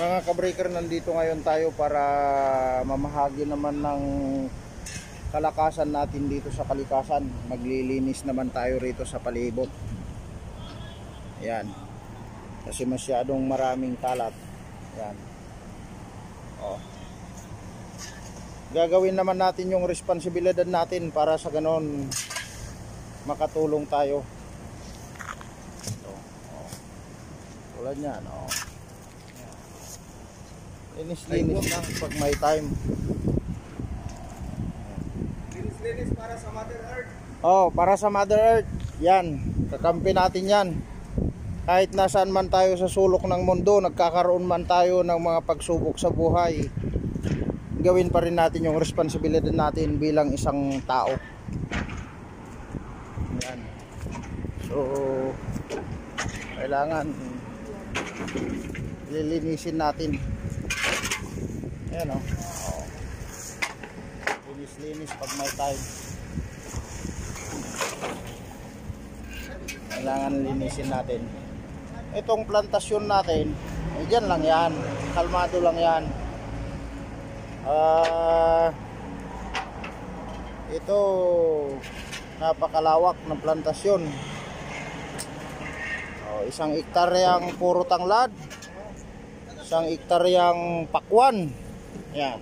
Mga kabreaker, nandito ngayon tayo para mamahagi naman ng kalakasan natin dito sa kalikasan. Maglilinis naman tayo rito sa palibot. Ayan. Kasi masyadong maraming kalat. Ayan. Oh. Gagawin naman natin yung responsibilidad natin para sa ganon makatulong tayo. Ito. Oh. Tulad yan. Oh. Linis-linis lang pag may time. Linis-linis para sa Mother Earth. Oh, para sa Mother Earth. Yan, kakampi natin yan. Kahit nasaan man tayo sa sulok ng mundo, nagkakaroon man tayo ng mga pagsubok sa buhay, gawin pa rin natin yung responsibilidad natin bilang isang tao. Yan. So, kailangan lilinisin natin. Ayan o. Oh. Linis-linis pag may time. Kailangan linisin natin. Itong plantasyon natin, dyan lang yan. Kalmado lang yan. Ito, napakalawak ng plantasyon. Oh, 1 hektaryang puro tanglad. 1 hektaryang pakwan. Yan.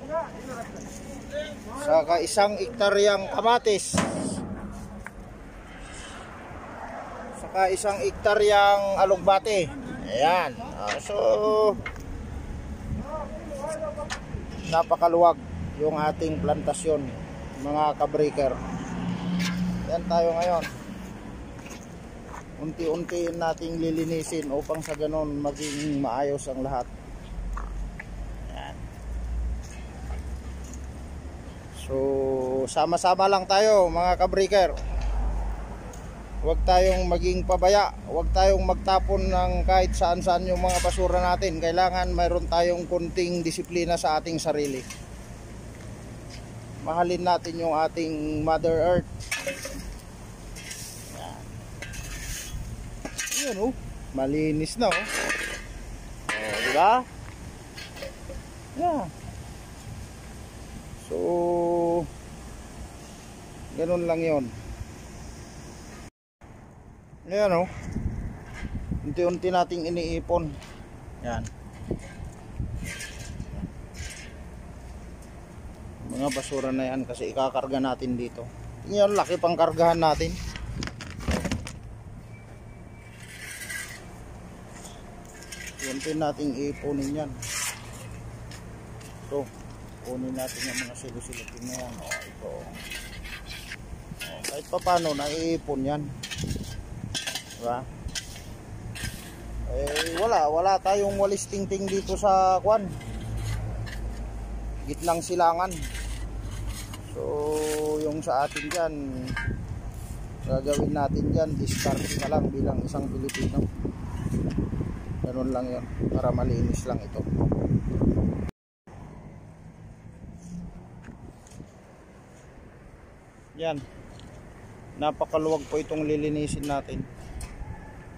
Saka 1 hektaryang kamatis. Saka 1 hektaryang alugbate. Ayan. So napakaluwag yung ating plantasyon, mga kabreaker. Yan tayo ngayon. Unti-untiin nating lilinisin upang sa ganon maging maayos ang lahat. So, sama-sama lang tayo, mga kabreaker. Huwag tayong maging pabaya. Huwag tayong magtapon ng kahit saan-saan yung mga basura natin. Kailangan mayroon tayong kunting disiplina sa ating sarili. Mahalin natin yung ating Mother Earth. Yan oh, malinis na oh. Oh, diba? Yeah. So, ganun lang yon. Ayan o. Unti-unti nating iniipon. Yan. Mga basura na yan kasi ikakarga natin dito. Yan, laki pang kargahan natin. Unti nating iiponin yan. So, kunin natin yung mga silusilutin na yan. O, ito. O, kahit pa paano, naiipon yan. Diba? Eh, wala tayong walis tingting dito sa kwan. Gitnang silangan. So, yung sa atin dyan, gagawin natin dyan, discard na lang bilang isang Pilipino. Ganun lang yun, para malinis lang ito. Yan, napakaluwag po itong lilinisin natin.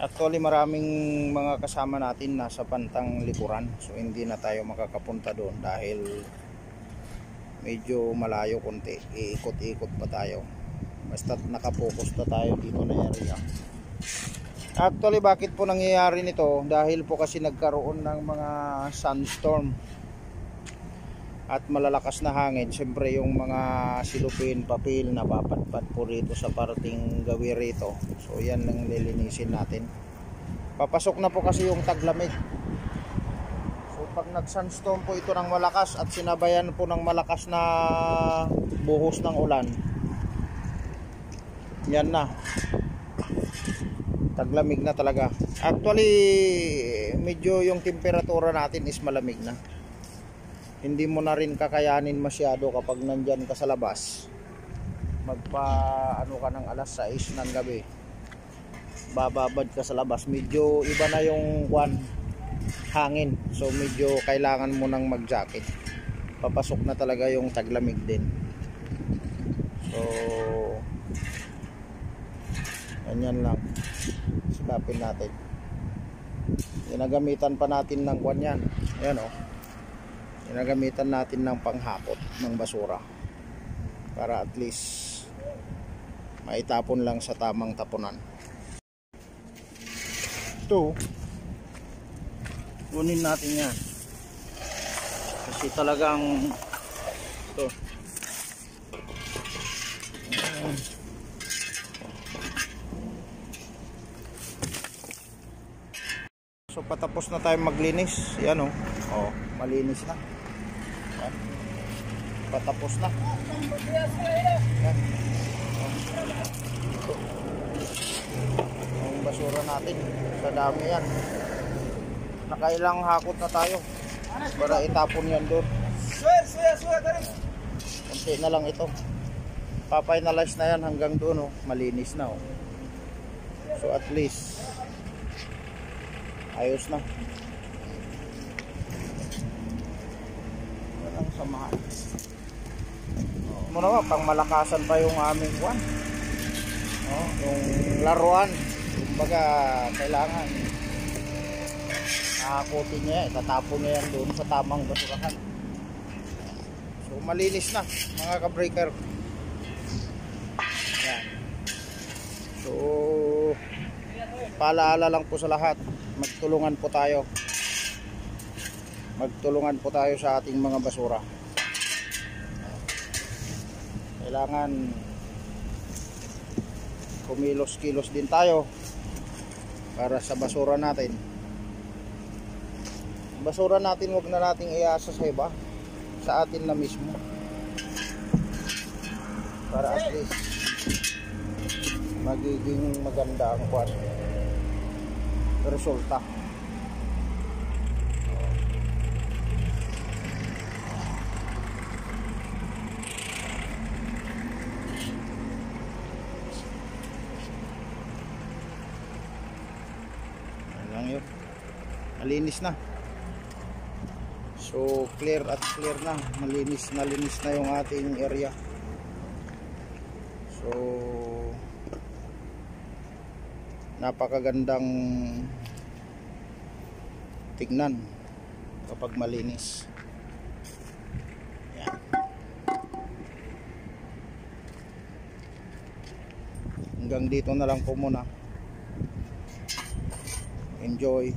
Actually, maraming mga kasama natin nasa pantang likuran, so hindi na tayo makakapunta doon dahil medyo malayo konti. Iikot-ikot pa tayo, basta nakapokus na tayo dito na area. Actually, bakit po nangyayari nito? Dahil po kasi nagkaroon ng mga sandstorm at malalakas na hangin. Siyempre yung mga silupin, papel na papadpad po rito sa parting gawi rito. So yan lang lilinisin natin. Papasok na po kasi yung taglamig. So pag nag-sandstorm po ito ng malakas at sinabayan po ng malakas na buhos ng ulan, yan na, taglamig na talaga. Actually, medyo yung temperatura natin is malamig na. Hindi mo na rin kakayanin masyado kapag nandyan ka sa labas. Ano ka ng alas 6 ng gabi, bababad ka sa labas, medyo iba na yung hangin. So medyo kailangan mo nang mag-jacket. Papasok na talaga yung taglamig din. So ganyan lang, sikapin natin. Ginagamitan pa natin ng yan, Ayan o. Ginagamitan natin ng panghakot ng basura para at least maitapon lang sa tamang tapunan. Ito, kunin natin yan kasi talagang ito. So patapos na tayo maglinis. Yan o. Oh, malinis na. Yan. Patapos na. Yan. Ito. Ang basura natin. Sa dami yan. Nakailang hakot na tayo para itapon yan doon. Kunti na lang ito. Pafinalize na yan hanggang doon. Oh. Malinis na. Oh. So at least ayos na. Walang samahan. Muna ba, pang malakasan pa yung aming kwan. Yung laruan. Kumbaga, kailangan nakakutin niya, itatapon niya yan doon sa tamang basurahan. So, malinis na, mga ka-breaker. Yan. So, paalaala lang po sa lahat. Magtulungan po tayo. Magtulungan po tayo sa ating mga basura. Kailangan kumilos-kilos din tayo para sa basura natin. Basura natin, wag na nating iasa sa iba, sa atin na mismo. Para at least magiging maganda ang resulta. Ayan lang yun. Malinis na. So clear at clear na. Malinis na yung ating area. So napakagandang tignan kapag malinis. Yan. Hanggang dito na lang po muna. Enjoy.